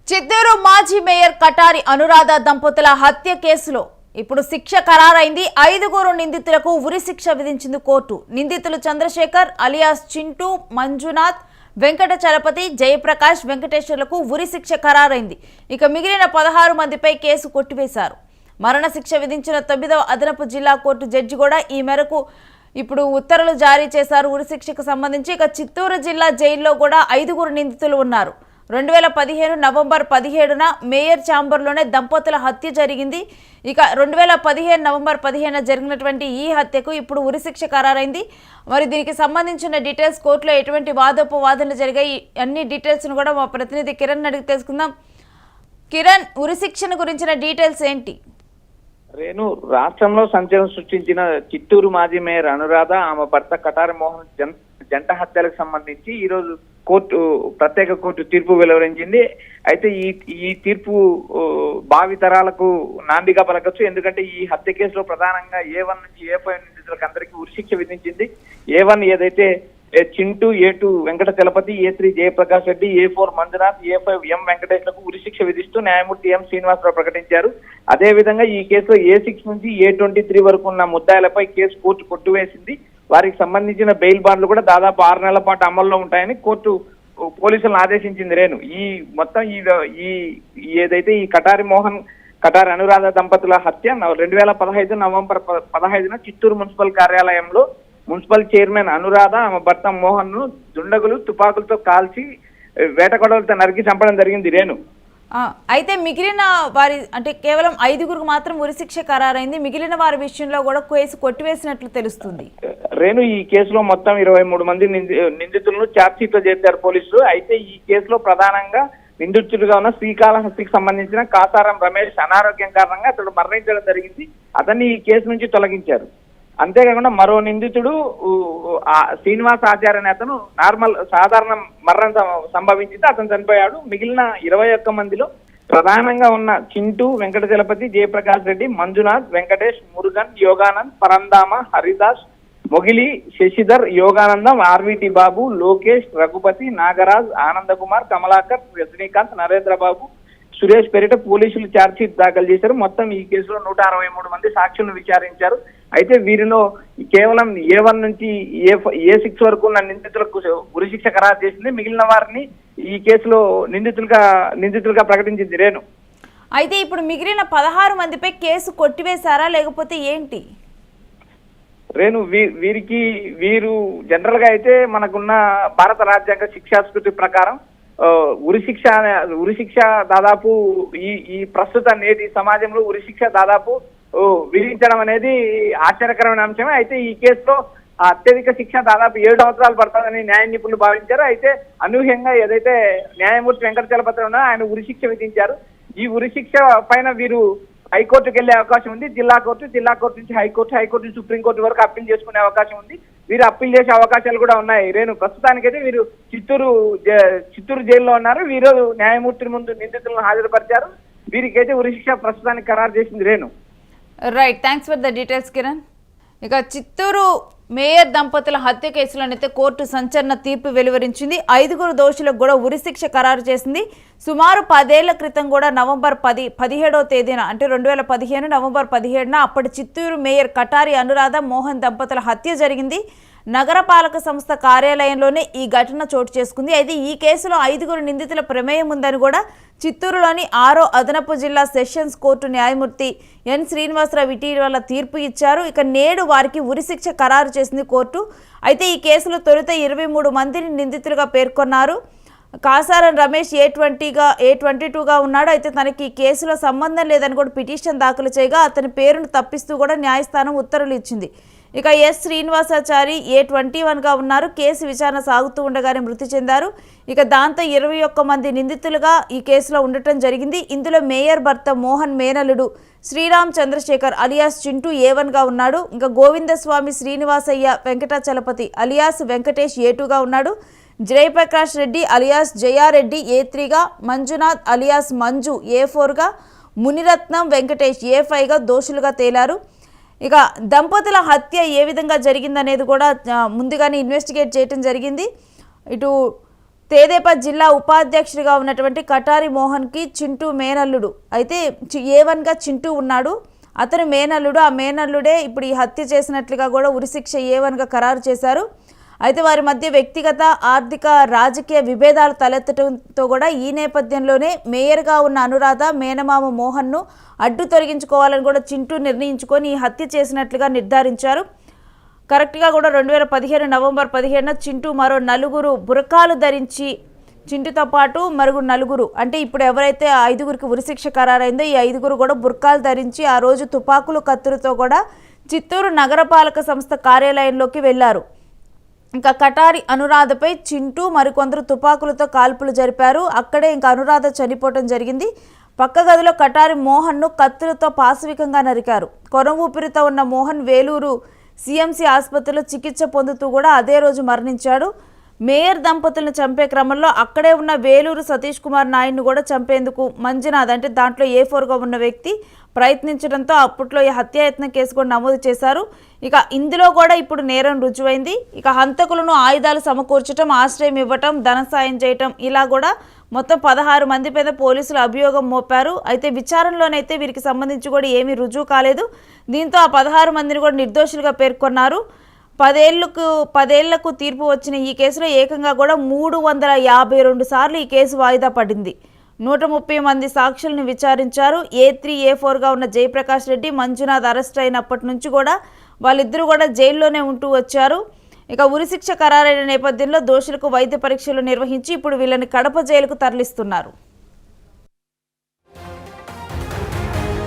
చిత్తూరు మాజీ మేయర్ కటారి అనురాధ దంపతుల హత్య కేసులో ఇప్పుడు శిక్ష ఖరారైంది. 5 నిందితులకు ఉరి శిక్ష విధించింది కోర్టు. నిందితులు చంద్రశేఖర్ అలియాస్ చింటూ, మంజునాథ్, వెంకట చలపతి, జయప్రకాష్, వెంకటేశ్వర్లకు ఉరి శిక్ష ఖరారైంది. ఇక మిగిలిన 16 మందిపై కేసు కొట్టివేశారు. మరణ శిక్ష విధించిన 9వ అదనపు జిల్లా కోర్టు జడ్జి కూడా ఈ మేరకు ఇప్పుడు ఉత్తర్వులు జారీ చేశారు ఉరి శిక్షకు సంబంధించి. ఇక చిత్తూరు జిల్లా జైల్లో కూడా 5 నిందితులు ఉన్నారు. 2015 నవంబర్ 17న మేయర్ ఛాంబర్లోనే దంపతుల హత్య జరిగింది. ఇక 2015 నవంబర్ 15న జరిగినటువంటి ఈ హత్యకు ఇప్పుడు ఉరిశిక్ష ఖరారైంది. మరి దీనికి సంబంధించిన డీటెయిల్స్ కోర్టులో ఎటువంటి వాదోపవాదనలు జరిగాయి, అన్ని డీటెయిల్స్ను కూడా మా ప్రతినిధి కిరణ్ అడిగి తెలుసుకుందాం. కిరణ్, ఉరిశిక్షణ గురించిన డీటెయిల్స్ ఏంటి? రేణు, రాష్ట్రంలో సంచలనం సృష్టించిన చిత్తూరు మాజీ మేయర్ అనురాధ, ఆమె భర్త కటారి మోహన్ జంట హత్యలకు సంబంధించి ఈ రోజు ప్రత్యేక కోర్టు తీర్పు వెలువరించింది. అయితే ఈ తీర్పు భావితరాలకు నాందిగా పలకచ్చు. ఎందుకంటే ఈ హత్య కేసులో ప్రధానంగా A1 నుంచి A5 నిందితులకు అందరికీ ఉరిశిక్ష విధించింది. A1 ఏదైతే Chintu, A2 Venkata Chalapathi, A3 Jayaprakash Reddy, A4 Manjunath, A5 M వెంకటేశ్లకు ఉరిశిక్ష విధిస్తూ న్యాయమూర్తి M శ్రీనివాసరావు ప్రకటించారు. అదేవిధంగా ఈ కేసులో A6 నుంచి A23 వరకు ఉన్న ముద్దాయిలపై కేసు కోర్టు కొట్టివేసింది. వారికి సంబంధించిన బెయిల్ బాండ్లు కూడా దాదాపు 6 నెలల పాటు అమల్లో ఉంటాయని కోర్టు పోలీసులను ఆదేశించింది. రేణు, ఈ మొత్తం ఏదైతే ఈ కటారి అనురాధ దంపతుల హత్య 2015 నవంబర్ 15న చిత్తూరు మున్సిపల్ కార్యాలయంలో మున్సిపల్ చైర్మన్ అనురాధ, ఆమె భర్త మోహన్ ను దుండగులు తుపాకులతో కాల్చి వేటకొడవలతో నరికి చంపడం జరిగింది. రేణు, అయితే మిగిలిన వారి అంటే కేవలం 5 మాత్రం ఉరిశిక్ష ఖరారైంది. మిగిలిన వారి విషయంలో కూడా కేసు కొట్టివేసినట్లు తెలుస్తుంది. రేణు, ఈ కేసులో మొత్తం 23 మంది నిందితులను ఛార్జ్షీట్ లో చేర్చారు పోలీసులు. అయితే ఈ కేసులో ప్రధానంగా నిందితుడిగా ఉన్న శ్రీకాళహస్తికి సంబంధించిన కాసారం రమేష్ అనారోగ్యం కారణంగా అతడు మరణించడం జరిగింది. అతన్ని ఈ కేసు నుంచి తొలగించారు. అంతేకాకుండా మరో నిందితుడు శ్రీనివాస్ ఆచార్య అనే అతను సాధారణ మరణం సంభవించింది, అతను చనిపోయాడు. మిగిలిన 21 మందిలో ప్రధానంగా ఉన్న చింటూ, వెంకట చలపతి, జయప్రకాష్ రెడ్డి, మంజునాథ్, వెంకటేష్, మురుగన్, యోగానంద్, పరందామ, హరిదాస్, మొగిలి, శశిధర్, యోగానందం, RVT బాబు, లోకేష్, రఘుపతి, నాగరాజ్, ఆనందకుమార్, కమలాకర్, రజనీకాంత్, నరేంద్రబాబు, సురేష్ పేరిట పోలీసులు ఛార్జ్షీట్ దాఖలు చేశారు. మొత్తం ఈ కేసులో 163 మంది సాక్షులను విచారించారు. అయితే వీరిలో కేవలం A1 నుంచి A6 వరకు ఉన్న నిందితులకు ఉరిశిక్ష ఖరారు చేసింది. మిగిలిన వారిని ఈ కేసులో నిందితులుగా ప్రకటించింది. రేణు, అయితే ఇప్పుడు మిగిలిన 16 మందిపై కేసు కొట్టివేశారా లేకపోతే ఏంటి? రేణు, వీరు జనరల్ గా అయితే మనకున్న భారత రాజ్యాంగ శిక్షాస్మృతి ప్రకారం ఉరిశిక్ష దాదాపు ఈ ప్రస్తుత నేటి సమాజంలో ఉరిశిక్ష దాదాపు విధించడం అనేది ఆశ్చర్యకరమైన అంశమే. అయితే ఈ కేసులో అత్యధిక శిక్ష దాదాపు 7 సంవత్సరాలు పడుతుందని న్యాయ నిపుణులు భావించారు. అయితే అనూహ్యంగా ఏదైతే న్యాయమూర్తి వెంకట చలపతి ఉన్నా ఆయన ఉరిశిక్ష విధించారు. ఈ ఉరిశిక్ష పైన వీరు హైకోర్టుకు వెళ్లే అవకాశం ఉంది. జిల్లా కోర్టు నుంచి హైకోర్టు నుంచి సుప్రీంకోర్టు వరకు అప్పీల్ చేసుకునే అవకాశం ఉంది. వీరు అప్పీల్ చేసే అవకాశాలు కూడా ఉన్నాయి. రేణు, ప్రస్తుతానికైతే వీరు చిత్తూరు జైల్లో ఉన్నారు. వీరు న్యాయమూర్తి ముందు నిందితులను హాజరుపరిచారు. వీరికైతే ఉరిశిక్ష ప్రస్తుతానికి ఖరారు చేసింది. Renu, right, thanks for the details Kiran. ఇక చిత్తూరు మేయర్ దంపతుల హత్య కేసులోనైతే కోర్టు సంచలన తీర్పు వెలువరించింది. 5 దోషులకు కూడా ఉరిశిక్ష ఖరారు చేసింది. సుమారు 10 ఏళ్ల క్రితం కూడా నవంబర్ 17వ తేదీన అంటే 2015 నవంబర్ 17న అప్పటి చిత్తూరు మేయర్ కటారి అనురాధ మోహన్ దంపతుల హత్య జరిగింది. నగరపాలక సంస్థ కార్యాలయంలోనే ఈ ఘటన చోటు చేసుకుంది. అయితే ఈ కేసులో 5 నిందితుల ప్రమేయం ఉందని కూడా చిత్తూరులోని 6వ అదనపు జిల్లా సెషన్స్ కోర్టు న్యాయమూర్తి N శ్రీనివాసరావు ఇటీవల తీర్పు ఇచ్చారు. ఇక నేడు వారికి ఉరిశిక్ష ఖరారు చేసింది కోర్టు. అయితే ఈ కేసులో తొలుత 23 మందిని నిందితులుగా పేర్కొన్నారు. కాసారం రమేష్ A22గా ఉన్నాడు. అయితే తనకి ఈ కేసులో సంబంధం లేదని కూడా పిటిషన్ దాఖలు చేయగా అతని పేరును తప్పిస్తూ కూడా న్యాయస్థానం ఉత్తర్వులు ఇచ్చింది. ఇక S శ్రీనివాసాచారి A21గా ఉన్నారు. కేసు విచారణ సాగుతూ ఉండగానే మృతి చెందారు. ఇక దాంతో 21 మంది నిందితులుగా ఈ కేసులో ఉండటం జరిగింది. ఇందులో మేయర్ భర్త మోహన్ మేనలుడు శ్రీరామ్ చంద్రశేఖర్ అలియాస్ చింటూ A1గా ఉన్నాడు. ఇంకా గోవిందస్వామి శ్రీనివాసయ్య వెంకట చలపతి అలియాస్ వెంకటేష్ A2గా ఉన్నాడు. జయప్రకాష్ రెడ్డి అలియాస్ జయారెడ్డి A3గా, మంజునాథ్ అలియాస్ మంజు A4గా, మునిరత్నం వెంకటేష్ A5గా దోషులుగా తేలారు. ఇక దంపతుల హత్య ఏ విధంగా జరిగిందనేది కూడా ముందుగానే ఇన్వెస్టిగేట్ చేయడం జరిగింది. ఇటు తెదేపా జిల్లా ఉపాధ్యక్షుడిగా ఉన్నటువంటి కటారి మోహన్కి చింటూ మేనల్లుడు అయితే A1గా చింటూ ఉన్నాడు. అతను మేనల్లుడు. ఆ మేనల్లుడే ఇప్పుడు ఈ హత్య చేసినట్లుగా కూడా ఉరిశిక్ష A1గా ఖరారు చేశారు. అయితే వారి మధ్య వ్యక్తిగత ఆర్థిక రాజకీయ విభేదాలు తలెత్తడంతో కూడా ఈ నేపథ్యంలోనే మేయర్గా ఉన్న అనురాధ మేనమామ మోహన్ను అడ్డు తొలగించుకోవాలని కూడా చింటూ నిర్ణయించుకొని ఈ హత్య చేసినట్లుగా నిర్ధారించారు. కరెక్ట్గా కూడా 2015 నవంబర్ 17న చింటూ మరో నలుగురు బురకాలు ధరించి చింటూతో పాటు మరుగు నలుగురు అంటే ఇప్పుడు ఎవరైతే 5గురికి ఉరిశిక్ష ఖరారైందో ఈ 5గురు కూడా బుర్కాలు ధరించి ఆ రోజు తుపాకులు కత్తులతో కూడా చిత్తూరు నగరపాలక సంస్థ కార్యాలయంలోకి వెళ్లారు. ఇంకా కటారి అనురాధపై చింటూ మరికొందరు తుపాకులతో కాల్పులు జరిపారు. అక్కడే ఇంకా అనురాధ చనిపోవటం జరిగింది. పక్క గదిలో కటారి మోహన్ను కత్తులతో పాశవికంగా నరికారు. కొన ఊపిరితో ఉన్న మోహన్ వేలూరు CMC ఆసుపత్రిలో చికిత్స పొందుతూ కూడా అదే రోజు మరణించాడు. మేయర్ దంపతులను చంపే క్రమంలో అక్కడే ఉన్న వేలూరు సతీష్ కుమార్ నాయుడును కూడా చంపేందుకు మంజునాథ్ అంటే దాంట్లో A4గా ఉన్న వ్యక్తి ప్రయత్నించడంతో అప్పట్లో ఈ హత్యాయత్నం కేసు కూడా నమోదు చేశారు. ఇక ఇందులో కూడా ఇప్పుడు నేరం రుజువైంది. ఇక హంతకులను ఆయుధాలు సమకూర్చడం, ఆశ్రయం ఇవ్వటం, ధన సాయం చేయటం ఇలా కూడా మొత్తం 16 మంది మీద పోలీసులు అభియోగం మోపారు. అయితే విచారణలోనైతే వీరికి సంబంధించి కూడా ఏమీ రుజువు కాలేదు. దీంతో ఆ 16 మందిని కూడా నిర్దోషులుగా పేర్కొన్నారు. 10 ఏళ్లకు తీర్పు వచ్చిన ఈ కేసులో ఏకంగా కూడా 352 సార్లు ఈ కేసు వాయిదా పడింది. 130 మంది సాక్షులను విచారించారు. A3, A4గా ఉన్న జయప్రకాష్ రెడ్డి, మంజునాథ్ అరెస్ట్ అయినప్పటి నుంచి కూడా వాళ్ళిద్దరూ కూడా జైల్లోనే ఉంటూ వచ్చారు. ఇక ఉరిశిక్ష ఖరారైన నేపథ్యంలో దోషులకు వైద్య పరీక్షలు నిర్వహించి ఇప్పుడు వీళ్ళని కడప జైలుకు తరలిస్తున్నారు.